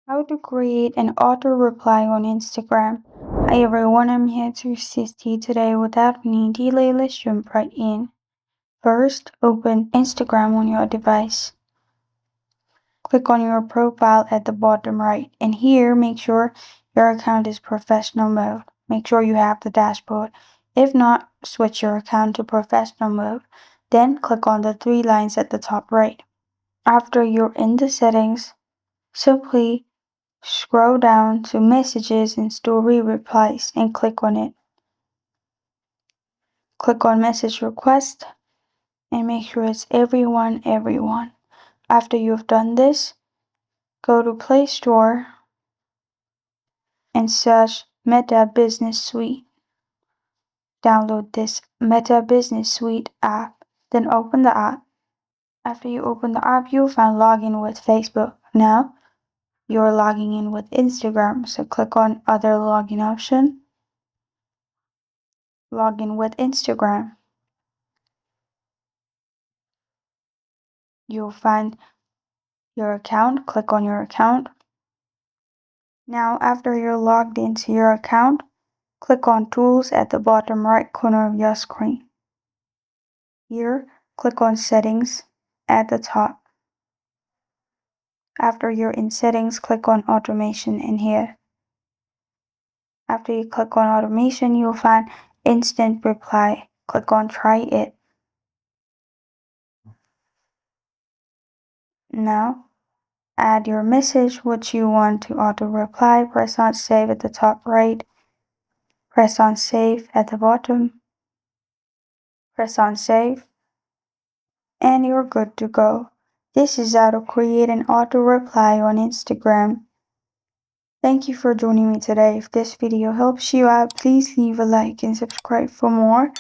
How to create an auto reply on Instagram. Hi everyone, I'm here to assist you today without any delay. Let's jump right in. First, open Instagram on your device. Click on your profile at the bottom right, and here make sure your account is professional mode. Make sure you have the dashboard. If not, switch your account to professional mode. Then click on the three lines at the top right. After you're in the settings, simply scroll down to Messages and Story Replies and click on it. Click on Message Request and make sure it's everyone. After you've done this, go to Play Store and search Meta Business Suite. Download this Meta Business Suite app, then open the app. After you open the app, you'll find Login with Facebook. Now, you're logging in with Instagram, so click on Other Login option. Login with Instagram. You'll find your account. Click on your account. Now, after you're logged into your account, click on Tools at the bottom right corner of your screen. Here, click on Settings at the top. After you're in Settings, click on Automation in here. After you click on Automation, you'll find Instant Reply. Click on Try It. Now, add your message which you want to auto-reply. Press on Save at the top right. Press on Save at the bottom. Press on Save. And you're good to go. This is how to create an auto reply on Instagram. Thank you for joining me today. If this video helps you out, please leave a like and subscribe for more.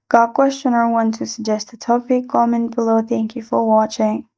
Got a question or want to suggest a topic? Comment below. Thank you for watching.